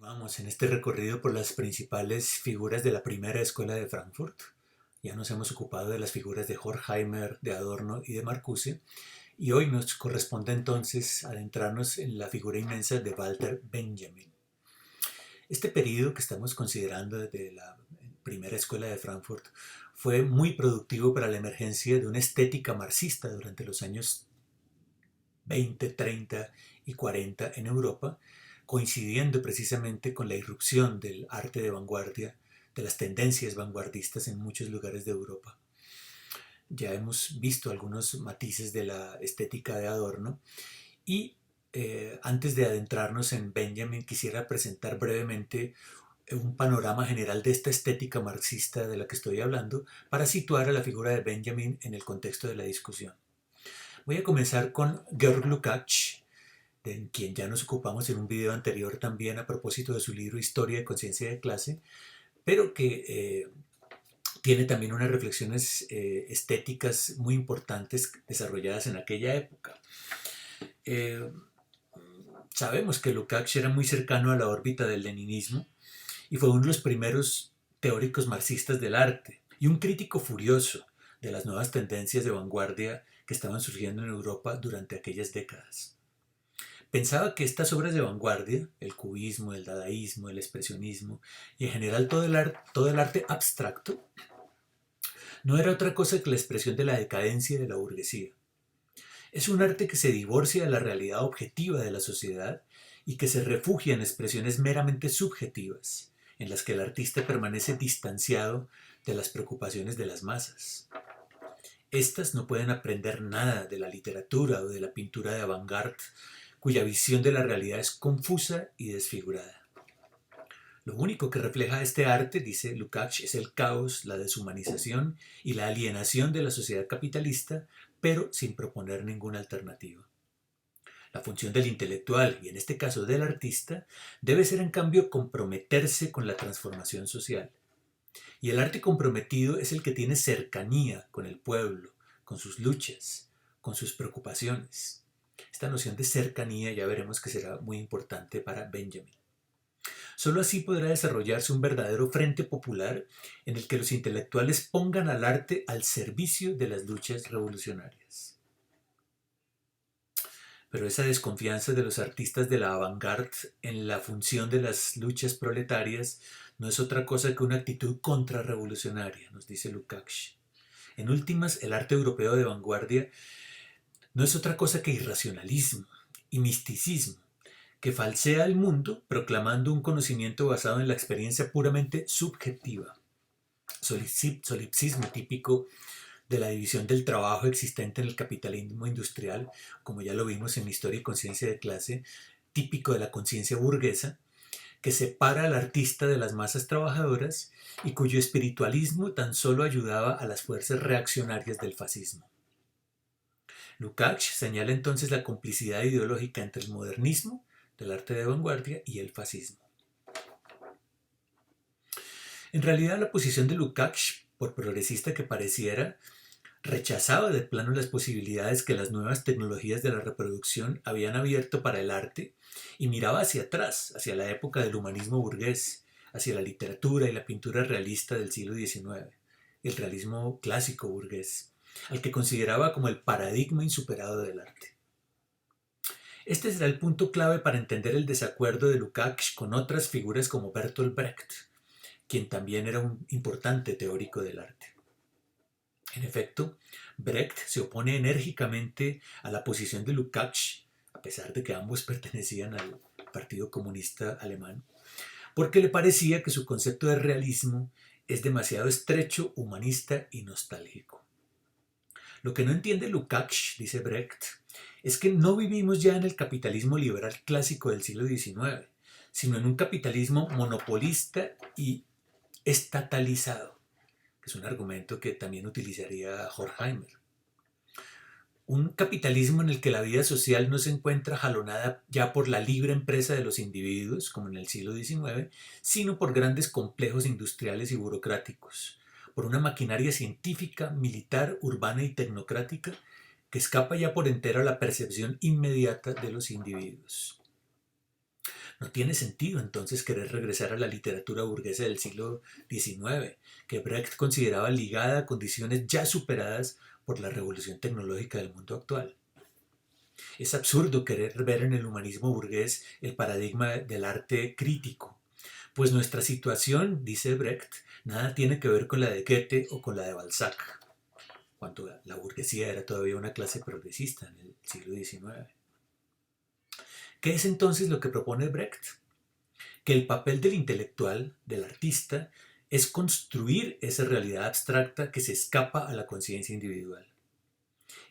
Vamos, en este recorrido por las principales figuras de la primera escuela de Frankfurt, ya nos hemos ocupado de las figuras de Horkheimer, de Adorno y de Marcuse, y hoy nos corresponde entonces adentrarnos en la figura inmensa de Walter Benjamin. Este periodo que estamos considerando desde la primera escuela de Frankfurt fue muy productivo para la emergencia de una estética marxista durante los años 20, 30 y 40 en Europa, coincidiendo precisamente con la irrupción del arte de vanguardia, de las tendencias vanguardistas en muchos lugares de Europa. Ya hemos visto algunos matices de la estética de Adorno y antes de adentrarnos en Benjamin quisiera presentar brevemente un panorama general de esta estética marxista de la que estoy hablando para situar a la figura de Benjamin en el contexto de la discusión. Voy a comenzar con Georg Lukács, de quien ya nos ocupamos en un video anterior también a propósito de su libro Historia de Conciencia de Clase, pero que tiene también unas reflexiones estéticas muy importantes desarrolladas en aquella época. Eh, Sabemos que Lukács era muy cercano a la órbita del leninismo y fue uno de los primeros teóricos marxistas del arte y un crítico furioso de las nuevas tendencias de vanguardia que estaban surgiendo en Europa durante aquellas décadas. Pensaba que estas obras de vanguardia, el cubismo, el dadaísmo, el expresionismo y en general todo el arte abstracto, no era otra cosa que la expresión de la decadencia de la burguesía. Es un arte que se divorcia de la realidad objetiva de la sociedad y que se refugia en expresiones meramente subjetivas, en las que el artista permanece distanciado de las preocupaciones de las masas. Estas no pueden aprender nada de la literatura o de la pintura de avant-garde, cuya visión de la realidad es confusa y desfigurada. Lo único que refleja este arte, dice Lukács, es el caos, la deshumanización y la alienación de la sociedad capitalista, pero sin proponer ninguna alternativa. La función del intelectual, y en este caso del artista, debe ser en cambio comprometerse con la transformación social. Y el arte comprometido es el que tiene cercanía con el pueblo, con sus luchas, con sus preocupaciones. Esta noción de cercanía ya veremos que será muy importante para Benjamin. Solo así podrá desarrollarse un verdadero frente popular en el que los intelectuales pongan al arte al servicio de las luchas revolucionarias. Pero esa desconfianza de los artistas de la avant-garde en la función de las luchas proletarias no es otra cosa que una actitud contrarrevolucionaria, nos dice Lukács. En últimas, el arte europeo de vanguardia no es otra cosa que irracionalismo y misticismo, que falsea el mundo proclamando un conocimiento basado en la experiencia puramente subjetiva. Solipsismo típico de la división del trabajo existente en el capitalismo industrial, como ya lo vimos en Historia y Conciencia de Clase, típico de la conciencia burguesa, que separa al artista de las masas trabajadoras y cuyo espiritualismo tan solo ayudaba a las fuerzas reaccionarias del fascismo. Lukács señala entonces la complicidad ideológica entre el modernismo, del arte de vanguardia, y el fascismo. En realidad, la posición de Lukács, por progresista que pareciera, rechazaba de plano las posibilidades que las nuevas tecnologías de la reproducción habían abierto para el arte y miraba hacia atrás, hacia la época del humanismo burgués, hacia la literatura y la pintura realista del siglo XIX, el realismo clásico burgués, al que consideraba como el paradigma insuperado del arte. Este será el punto clave para entender el desacuerdo de Lukács con otras figuras como Bertolt Brecht, quien también era un importante teórico del arte. En efecto, Brecht se opone enérgicamente a la posición de Lukács, a pesar de que ambos pertenecían al Partido Comunista Alemán, porque le parecía que su concepto de realismo es demasiado estrecho, humanista y nostálgico. Lo que no entiende Lukács, dice Brecht, es que no vivimos ya en el capitalismo liberal clásico del siglo XIX, sino en un capitalismo monopolista y estatalizado, que es un argumento que también utilizaría Horkheimer. Un capitalismo en el que la vida social no se encuentra jalonada ya por la libre empresa de los individuos, como en el siglo XIX, sino por grandes complejos industriales y burocráticos, por una maquinaria científica, militar, urbana y tecnocrática que escapa ya por entero a la percepción inmediata de los individuos. No tiene sentido entonces querer regresar a la literatura burguesa del siglo XIX, que Brecht consideraba ligada a condiciones ya superadas por la revolución tecnológica del mundo actual. Es absurdo querer ver en el humanismo burgués el paradigma del arte crítico, pues nuestra situación, dice Brecht, nada tiene que ver con la de Goethe o con la de Balzac, cuando la burguesía era todavía una clase progresista en el siglo XIX. ¿Qué es entonces lo que propone Brecht? Que el papel del intelectual, del artista, es construir esa realidad abstracta que se escapa a la conciencia individual.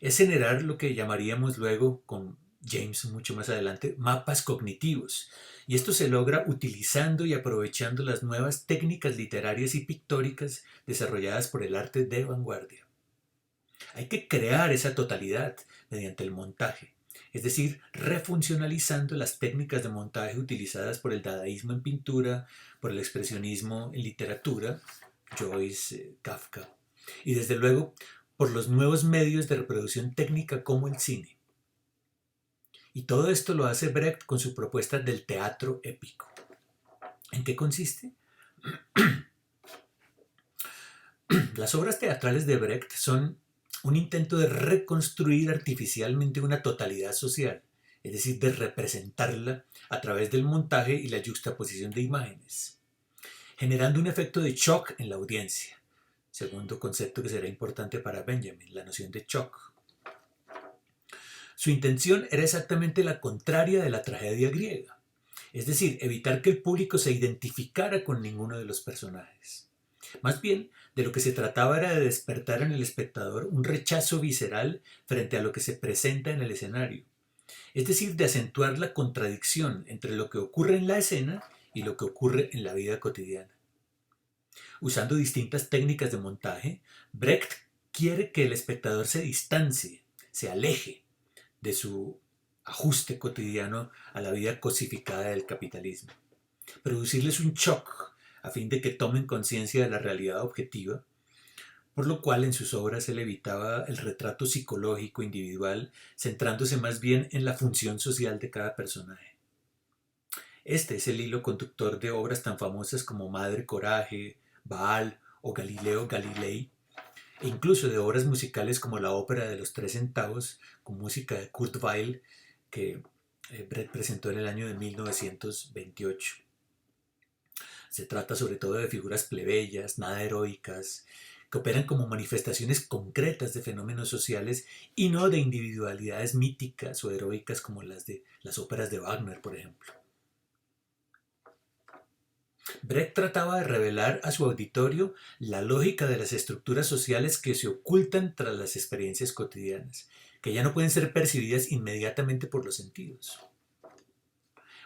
Es generar lo que llamaríamos luego, con James mucho más adelante, mapas cognitivos. Y esto se logra utilizando y aprovechando las nuevas técnicas literarias y pictóricas desarrolladas por el arte de vanguardia. Hay que crear esa totalidad mediante el montaje, es decir, refuncionalizando las técnicas de montaje utilizadas por el dadaísmo en pintura, por el expresionismo en literatura, Joyce, Kafka, y desde luego por los nuevos medios de reproducción técnica como el cine. Y todo esto lo hace Brecht con su propuesta del teatro épico. ¿En qué consiste? Las obras teatrales de Brecht son un intento de reconstruir artificialmente una totalidad social, es decir, de representarla a través del montaje y la yuxtaposición de imágenes, generando un efecto de shock en la audiencia. Segundo concepto que será importante para Benjamin, la noción de shock. Su intención era exactamente la contraria de la tragedia griega, es decir, evitar que el público se identificara con ninguno de los personajes. Más bien, de lo que se trataba era de despertar en el espectador un rechazo visceral frente a lo que se presenta en el escenario, es decir, de acentuar la contradicción entre lo que ocurre en la escena y lo que ocurre en la vida cotidiana. Usando distintas técnicas de montaje, Brecht quiere que el espectador se distancie, se aleje de su ajuste cotidiano a la vida cosificada del capitalismo. Producirles un shock a fin de que tomen conciencia de la realidad objetiva, por lo cual en sus obras él evitaba el retrato psicológico individual, centrándose más bien en la función social de cada personaje. Este es el hilo conductor de obras tan famosas como Madre Coraje, Baal o Galileo Galilei, e incluso de obras musicales como la ópera de los tres centavos, con música de Kurt Weill, que Brecht presentó en el año de 1928. Se trata sobre todo de figuras plebeyas, nada heroicas, que operan como manifestaciones concretas de fenómenos sociales y no de individualidades míticas o heroicas como las de las óperas de Wagner, por ejemplo. Brecht trataba de revelar a su auditorio la lógica de las estructuras sociales que se ocultan tras las experiencias cotidianas, que ya no pueden ser percibidas inmediatamente por los sentidos.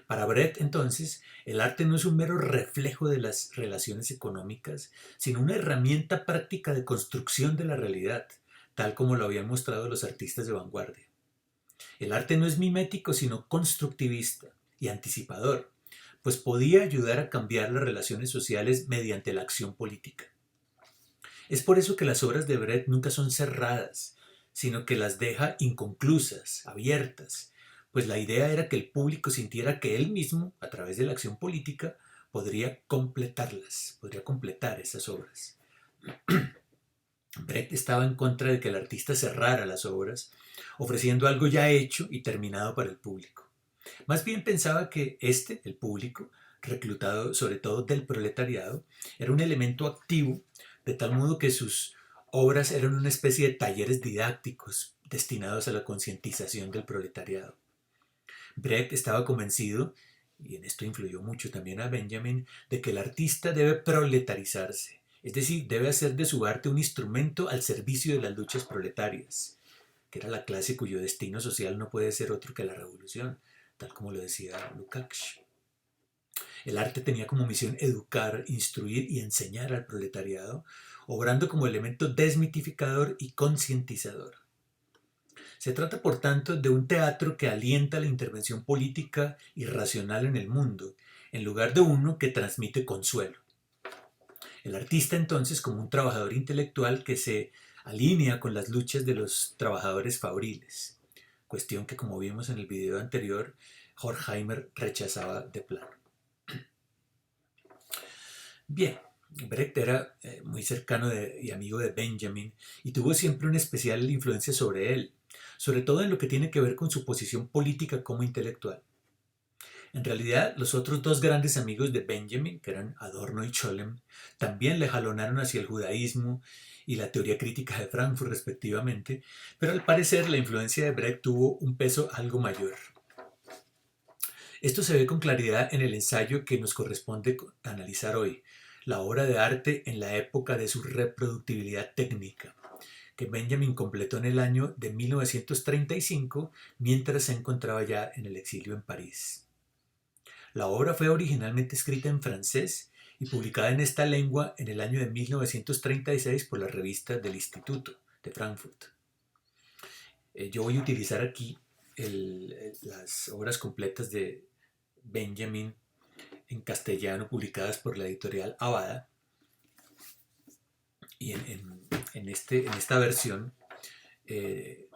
Para Brecht, entonces, el arte no es un mero reflejo de las relaciones económicas, sino una herramienta práctica de construcción de la realidad, tal como lo habían mostrado los artistas de vanguardia. El arte no es mimético, sino constructivista y anticipador, pues podía ayudar a cambiar las relaciones sociales mediante la acción política. Es por eso que las obras de Brecht nunca son cerradas, sino que las deja inconclusas, abiertas, pues la idea era que el público sintiera que él mismo, a través de la acción política, podría completarlas, podría completar esas obras. Brecht estaba en contra de que el artista cerrara las obras, ofreciendo algo ya hecho y terminado para el público. Más bien pensaba que el público, reclutado sobre todo del proletariado, era un elemento activo, de tal modo que sus obras eran una especie de talleres didácticos destinados a la concientización del proletariado. Brecht estaba convencido, y en esto influyó mucho también a Benjamin, de que el artista debe proletarizarse, es decir, debe hacer de su arte un instrumento al servicio de las luchas proletarias, que era la clase cuyo destino social no puede ser otro que la revolución, tal como lo decía Lukács. El arte tenía como misión educar, instruir y enseñar al proletariado, obrando como elemento desmitificador y concientizador. Se trata, por tanto, de un teatro que alienta la intervención política y racional en el mundo, en lugar de uno que transmite consuelo. El artista, entonces, como un trabajador intelectual que se alinea con las luchas de los trabajadores fabriles, cuestión que, como vimos en el video anterior, Horkheimer rechazaba de plano. Bien, Brecht era muy cercano y amigo de Benjamin y tuvo siempre una especial influencia sobre él, sobre todo en lo que tiene que ver con su posición política como intelectual. En realidad, los otros dos grandes amigos de Benjamin, que eran Adorno y Scholem, también le jalonaron hacia el judaísmo y la teoría crítica de Frankfurt respectivamente, pero al parecer la influencia de Brecht tuvo un peso algo mayor. Esto se ve con claridad en el ensayo que nos corresponde analizar hoy, la obra de arte en la época de su reproductibilidad técnica, que Benjamin completó en el año de 1935 mientras se encontraba ya en el exilio en París. La obra fue originalmente escrita en francés y publicada en esta lengua en el año de 1936 por la revista del Instituto de Frankfurt. Yo voy a utilizar aquí las obras completas de Benjamin en castellano publicadas por la editorial Abada. Y en esta versión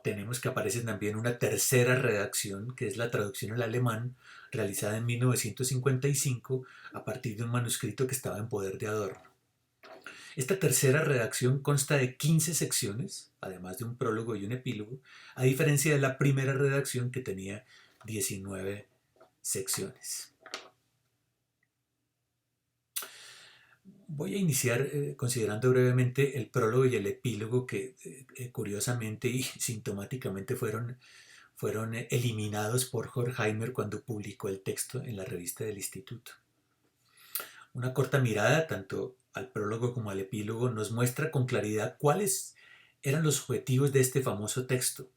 tenemos que aparece también una tercera redacción, que es la traducción al alemán, realizada en 1955 a partir de un manuscrito que estaba en poder de Adorno. Esta tercera redacción consta de 15 secciones, además de un prólogo y un epílogo, a diferencia de la primera redacción que tenía 19 secciones. Voy a iniciar considerando brevemente el prólogo y el epílogo que curiosamente y sintomáticamente fueron eliminados por Horkheimer cuando publicó el texto en la revista del Instituto. Una corta mirada tanto al prólogo como al epílogo nos muestra con claridad cuáles eran los objetivos de este famoso texto,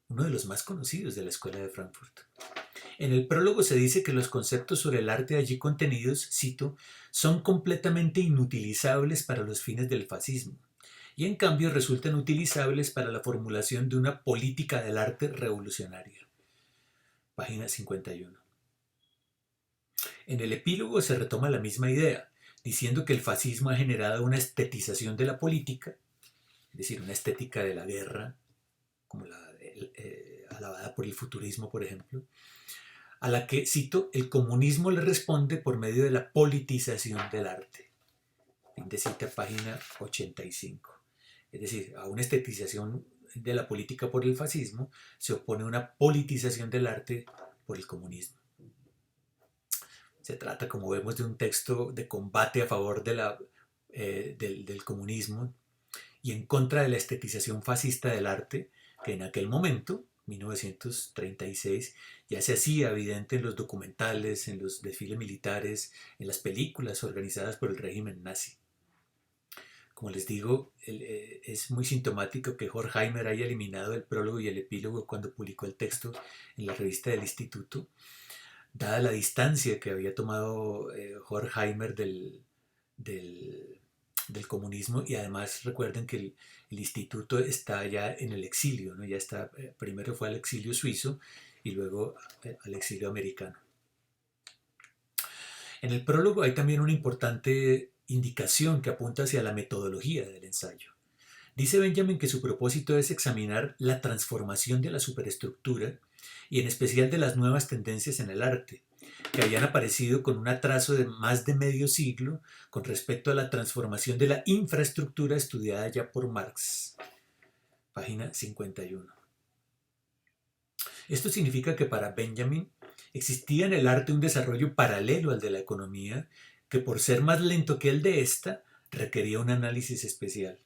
uno de los más conocidos de la Escuela de Frankfurt. En el prólogo se dice que los conceptos sobre el arte allí contenidos, cito, son completamente inutilizables para los fines del fascismo y en cambio resultan utilizables para la formulación de una política del arte revolucionaria. Página 51. En el epílogo se retoma la misma idea, diciendo que el fascismo ha generado una estetización de la política, es decir, una estética de la guerra, como la alabada por el futurismo, por ejemplo, a la que, cito, el comunismo le responde por medio de la politización del arte. Fin de cita, página 85. Es decir, a una estetización de la política por el fascismo se opone una politización del arte por el comunismo. Se trata, como vemos, de un texto de combate a favor del comunismo y en contra de la estetización fascista del arte, que en aquel momento, 1936, ya se hacía evidente en los documentales, en los desfiles militares, en las películas organizadas por el régimen nazi. Como les digo, es muy sintomático que Horkheimer haya eliminado el prólogo y el epílogo cuando publicó el texto en la revista del Instituto, dada la distancia que había tomado Horkheimer del comunismo, y además recuerden que el instituto está ya en el exilio, ¿no? Ya está, primero fue al exilio suizo y luego al exilio americano. En el prólogo hay también una importante indicación que apunta hacia la metodología del ensayo. Dice Benjamin que su propósito es examinar la transformación de la superestructura y en especial de las nuevas tendencias en el arte, que habían aparecido con un atraso de más de medio siglo con respecto a la transformación de la infraestructura estudiada ya por Marx. Página 51. Esto significa que para Benjamin existía en el arte un desarrollo paralelo al de la economía, que por ser más lento que el de esta, requería un análisis especial.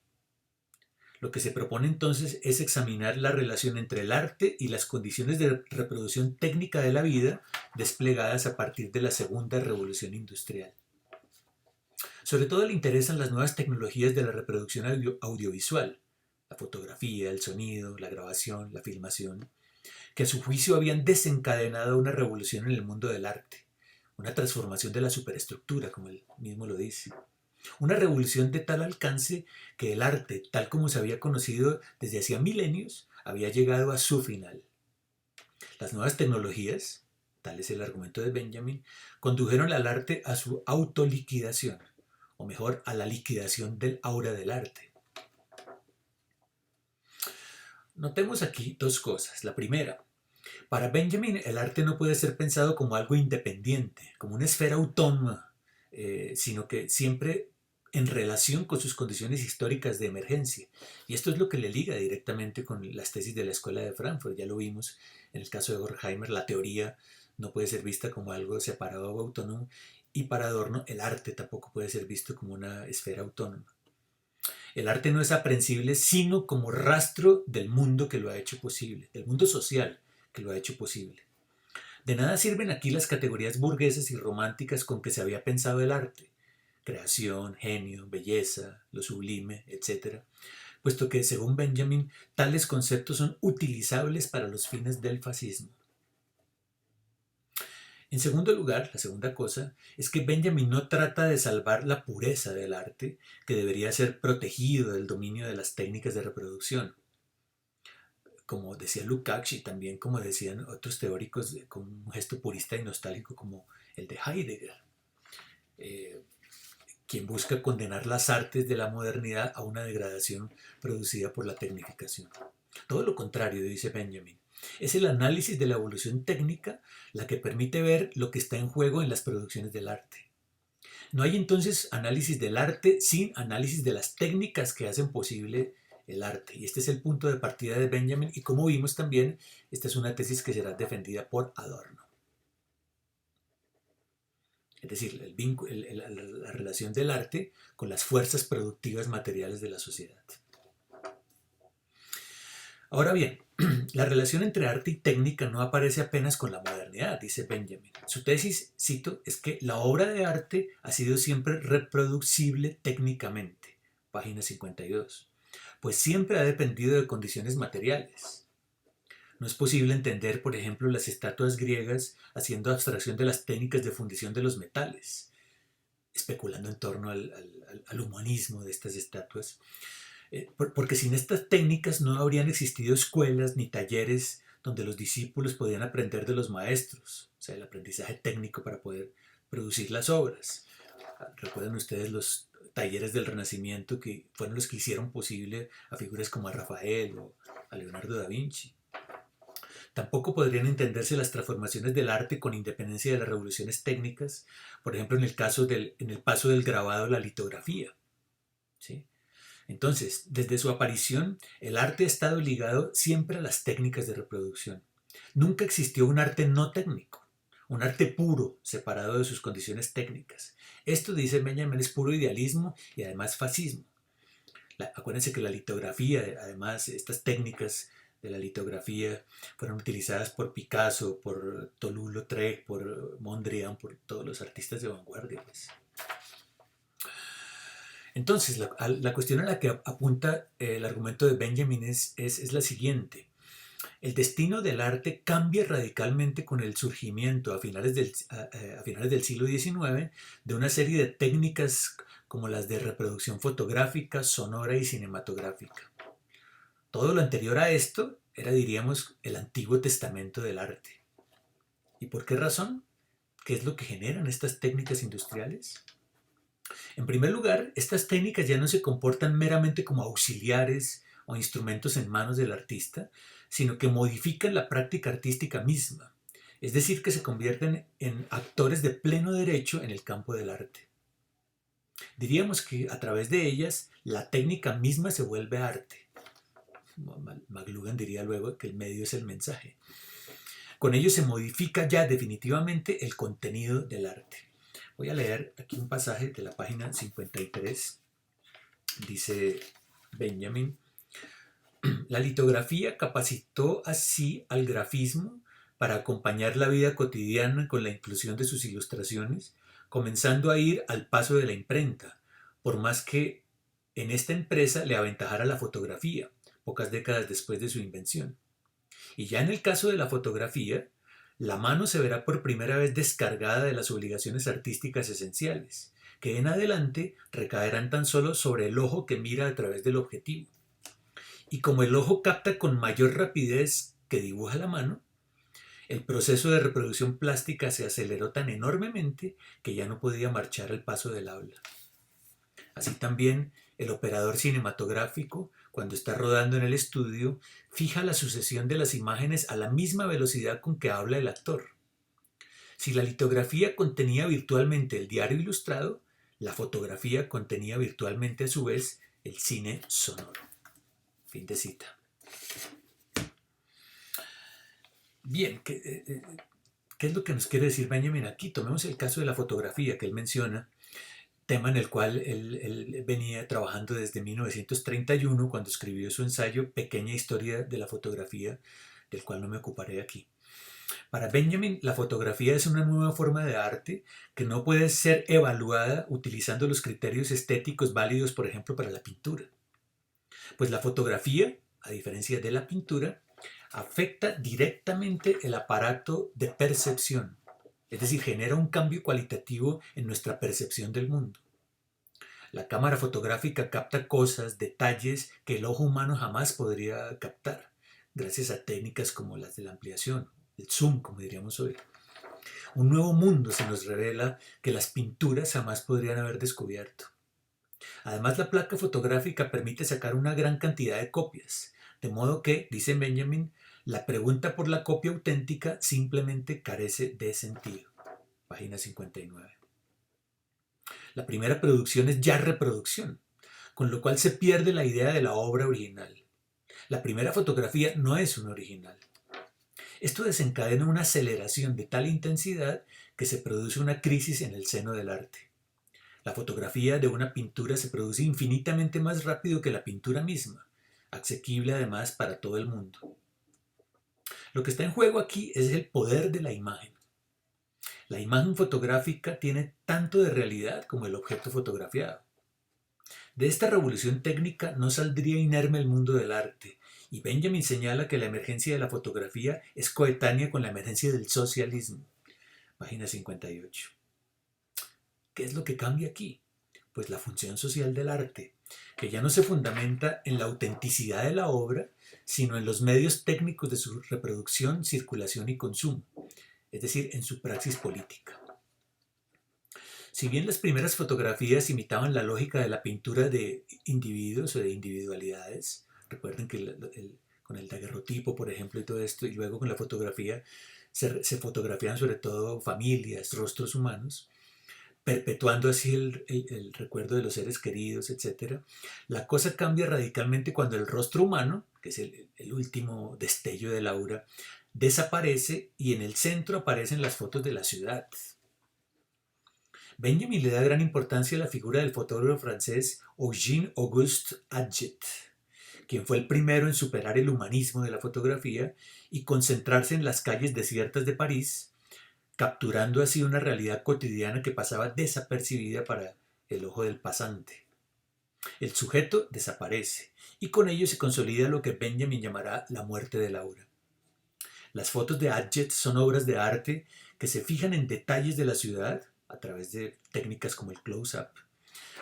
Lo que se propone entonces es examinar la relación entre el arte y las condiciones de reproducción técnica de la vida desplegadas a partir de la segunda revolución industrial. Sobre todo le interesan las nuevas tecnologías de la reproducción audiovisual, la fotografía, el sonido, la grabación, la filmación, que a su juicio habían desencadenado una revolución en el mundo del arte, una transformación de la superestructura, como él mismo lo dice. Una revolución de tal alcance que el arte, tal como se había conocido desde hacía milenios, había llegado a su final. Las nuevas tecnologías, tal es el argumento de Benjamin, condujeron al arte a su autoliquidación, o mejor, a la liquidación del aura del arte. Notemos aquí dos cosas. La primera, Para Benjamin, el arte no puede ser pensado como algo independiente, como una esfera autónoma, sino que siempre en relación con sus condiciones históricas de emergencia. Y esto es lo que le liga directamente con las tesis de la Escuela de Frankfurt. Ya lo vimos en el caso de Horkheimer, la teoría no puede ser vista como algo separado o autónomo, y para Adorno el arte tampoco puede ser visto como una esfera autónoma. El arte no es aprehensible sino como rastro del mundo que lo ha hecho posible, del mundo social que lo ha hecho posible. De nada sirven aquí las categorías burguesas y románticas con que se había pensado el arte, creación, genio, belleza, lo sublime, etc., puesto que, según Benjamin, tales conceptos son utilizables para los fines del fascismo. En segundo lugar, la segunda cosa, es que Benjamin no trata de salvar la pureza del arte, que debería ser protegido del dominio de las técnicas de reproducción. Como decía Lukács y también como decían otros teóricos con un gesto purista y nostálgico como el de Heidegger, eh, quien busca condenar las artes de la modernidad a una degradación producida por la tecnificación. Todo lo contrario, dice Benjamin. Es el análisis de la evolución técnica la que permite ver lo que está en juego en las producciones del arte. No hay entonces análisis del arte sin análisis de las técnicas que hacen posible el arte. Y este es el punto de partida de Benjamin y como vimos también, esta es una tesis que será defendida por Adorno. Es decir, la relación del arte con las fuerzas productivas materiales de la sociedad. Ahora bien, la relación entre arte y técnica no aparece apenas con la modernidad, dice Benjamin. Su tesis, cito, es que la obra de arte ha sido siempre reproducible técnicamente, página 52, pues siempre ha dependido de condiciones materiales. No es posible entender, por ejemplo, las estatuas griegas haciendo abstracción de las técnicas de fundición de los metales, especulando en torno al humanismo de estas estatuas, porque sin estas técnicas no habrían existido escuelas ni talleres donde los discípulos podían aprender de los maestros, o sea, el aprendizaje técnico para poder producir las obras. Recuerden ustedes los talleres del Renacimiento que fueron los que hicieron posible a figuras como a Rafael o a Leonardo da Vinci. Tampoco podrían entenderse las transformaciones del arte con independencia de las revoluciones técnicas, por ejemplo en el paso del grabado a la litografía. ¿Sí? Entonces, desde su aparición, el arte ha estado ligado siempre a las técnicas de reproducción. Nunca existió un arte no técnico, un arte puro, separado de sus condiciones técnicas. Esto, dice Benjamin, es puro idealismo y además fascismo. Acuérdense que la litografía, además, estas técnicas de la litografía fueron utilizadas por Picasso, por Toulouse-Lautrec, por Mondrian, por todos los artistas de vanguardia. Pues. Entonces, la cuestión a la que apunta el argumento de Benjamin es la siguiente. El destino del arte cambia radicalmente con el surgimiento a finales del siglo XIX de una serie de técnicas como las de reproducción fotográfica, sonora y cinematográfica. Todo lo anterior a esto era, diríamos, el Antiguo Testamento del arte. ¿Y por qué razón? ¿Qué es lo que generan estas técnicas industriales? En primer lugar, estas técnicas ya no se comportan meramente como auxiliares o instrumentos en manos del artista, sino que modifican la práctica artística misma, es decir, que se convierten en actores de pleno derecho en el campo del arte. Diríamos que a través de ellas la técnica misma se vuelve arte. McLuhan diría luego que el medio es el mensaje. Con ello se modifica ya definitivamente el contenido del arte. Voy a leer aquí un pasaje de la página 53. Dice Benjamin, la litografía capacitó así al grafismo para acompañar la vida cotidiana con la inclusión de sus ilustraciones, comenzando a ir al paso de la imprenta, por más que en esta empresa le aventajara la fotografía, pocas décadas después de su invención. Y ya en el caso de la fotografía, la mano se verá por primera vez descargada de las obligaciones artísticas esenciales, que en adelante recaerán tan solo sobre el ojo que mira a través del objetivo. Y como el ojo capta con mayor rapidez que dibuja la mano, el proceso de reproducción plástica se aceleró tan enormemente que ya no podía marchar al paso del habla. Así también el operador cinematográfico, cuando está rodando en el estudio, fija la sucesión de las imágenes a la misma velocidad con que habla el actor. Si la litografía contenía virtualmente el diario ilustrado, la fotografía contenía virtualmente a su vez el cine sonoro. Fin de cita. Bien, ¿qué es lo que nos quiere decir Benjamin aquí? Tomemos el caso de la fotografía que él menciona, tema en el cual él venía trabajando desde 1931 cuando escribió su ensayo Pequeña historia de la fotografía, del cual no me ocuparé aquí. Para Benjamin, la fotografía es una nueva forma de arte que no puede ser evaluada utilizando los criterios estéticos válidos, por ejemplo, para la pintura. Pues la fotografía, a diferencia de la pintura, afecta directamente el aparato de percepción, es decir, genera un cambio cualitativo en nuestra percepción del mundo. La cámara fotográfica capta cosas, detalles que el ojo humano jamás podría captar, gracias a técnicas como las de la ampliación, el zoom, como diríamos hoy. Un nuevo mundo se nos revela que las pinturas jamás podrían haber descubierto. Además, la placa fotográfica permite sacar una gran cantidad de copias, de modo que, dice Benjamin, la pregunta por la copia auténtica simplemente carece de sentido. Página 59. La primera producción es ya reproducción, con lo cual se pierde la idea de la obra original. La primera fotografía no es un original. Esto desencadena una aceleración de tal intensidad que se produce una crisis en el seno del arte. La fotografía de una pintura se produce infinitamente más rápido que la pintura misma, asequible además para todo el mundo. Lo que está en juego aquí es el poder de la imagen. La imagen fotográfica tiene tanto de realidad como el objeto fotografiado. De esta revolución técnica no saldría inerme el mundo del arte, y Benjamin señala que la emergencia de la fotografía es coetánea con la emergencia del socialismo. Página 58. ¿Qué es lo que cambia aquí? Pues la función social del arte, que ya no se fundamenta en la autenticidad de la obra, sino en los medios técnicos de su reproducción, circulación y consumo, es decir, en su praxis política. Si bien las primeras fotografías imitaban la lógica de la pintura de individuos o de individualidades, recuerden que con el daguerrotipo, por ejemplo, y todo esto, y luego con la fotografía, se fotografiaban sobre todo familias, rostros humanos, perpetuando así el recuerdo de los seres queridos, etc. La cosa cambia radicalmente cuando el rostro humano, que es el último destello del aura, desaparece y en el centro aparecen las fotos de la ciudad. Benjamin le da gran importancia a la figura del fotógrafo francés Eugène-Auguste Atget, quien fue el primero en superar el humanismo de la fotografía y concentrarse en las calles desiertas de París, capturando así una realidad cotidiana que pasaba desapercibida para el ojo del pasante. El sujeto desaparece y con ello se consolida lo que Benjamin llamará la muerte del aura. Las fotos de Atget son obras de arte que se fijan en detalles de la ciudad a través de técnicas como el close-up,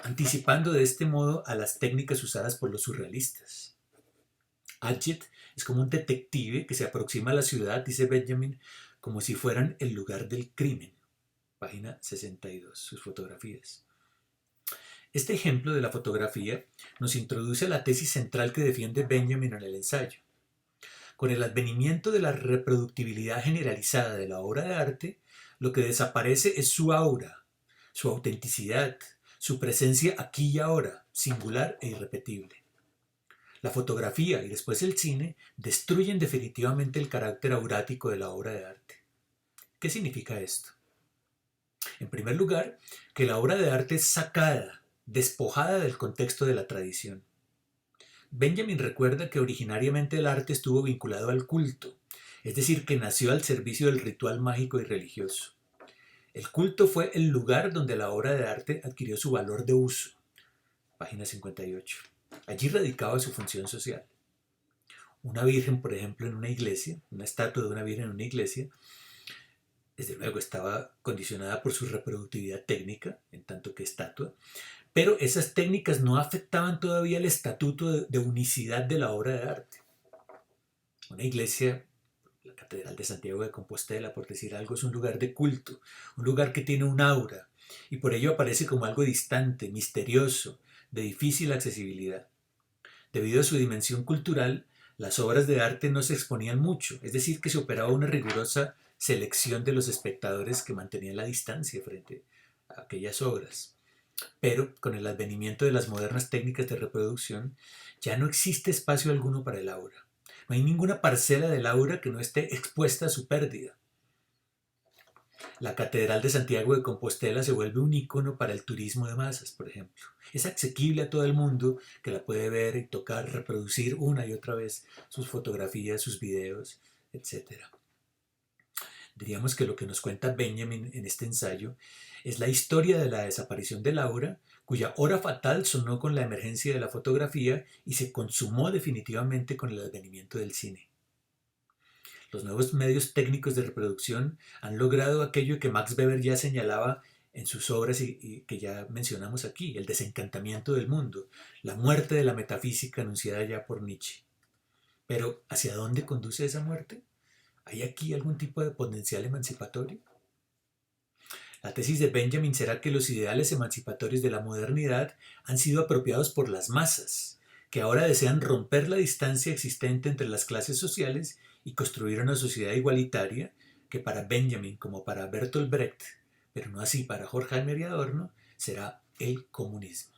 anticipando de este modo a las técnicas usadas por los surrealistas. Atget es como un detective que se aproxima a la ciudad, dice Benjamin, como si fueran el lugar del crimen. Página 62, sus fotografías. Este ejemplo de la fotografía nos introduce a la tesis central que defiende Benjamin en el ensayo. Con el advenimiento de la reproductibilidad generalizada de la obra de arte, lo que desaparece es su aura, su autenticidad, su presencia aquí y ahora, singular e irrepetible. La fotografía y después el cine destruyen definitivamente el carácter aurático de la obra de arte. ¿Qué significa esto? En primer lugar, que la obra de arte es sacada, despojada del contexto de la tradición. Benjamin recuerda que originariamente el arte estuvo vinculado al culto, es decir, que nació al servicio del ritual mágico y religioso. El culto fue el lugar donde la obra de arte adquirió su valor de uso. Página 58. Allí radicaba su función social. Una virgen, por ejemplo, en una iglesia, una estatua de una virgen en una iglesia, desde luego estaba condicionada por su reproductividad técnica, en tanto que estatua, pero esas técnicas no afectaban todavía el estatuto de unicidad de la obra de arte. Una iglesia, la Catedral de Santiago de Compostela, por decir algo, es un lugar de culto, un lugar que tiene un aura, y por ello aparece como algo distante, misterioso, de difícil accesibilidad. Debido a su dimensión cultural, las obras de arte no se exponían mucho, es decir, que se operaba una rigurosa selección de los espectadores que mantenían la distancia frente a aquellas obras. Pero con el advenimiento de las modernas técnicas de reproducción, ya no existe espacio alguno para el aura. No hay ninguna parcela del aura que no esté expuesta a su pérdida. La Catedral de Santiago de Compostela se vuelve un icono para el turismo de masas, por ejemplo. Es asequible a todo el mundo que la puede ver y tocar, reproducir una y otra vez sus fotografías, sus videos, etcétera. Diríamos que lo que nos cuenta Benjamin en este ensayo es la historia de la desaparición de Laura, cuya hora fatal sonó con la emergencia de la fotografía y se consumó definitivamente con el advenimiento del cine. Los nuevos medios técnicos de reproducción han logrado aquello que Max Weber ya señalaba en sus obras y que ya mencionamos aquí, el desencantamiento del mundo, la muerte de la metafísica anunciada ya por Nietzsche. Pero, ¿hacia dónde conduce esa muerte? ¿Hay aquí algún tipo de potencial emancipatorio? La tesis de Benjamin será que los ideales emancipatorios de la modernidad han sido apropiados por las masas, que ahora desean romper la distancia existente entre las clases sociales y construir una sociedad igualitaria que para Benjamin como para Bertolt Brecht, pero no así para Horkheimer y Adorno, será el comunismo.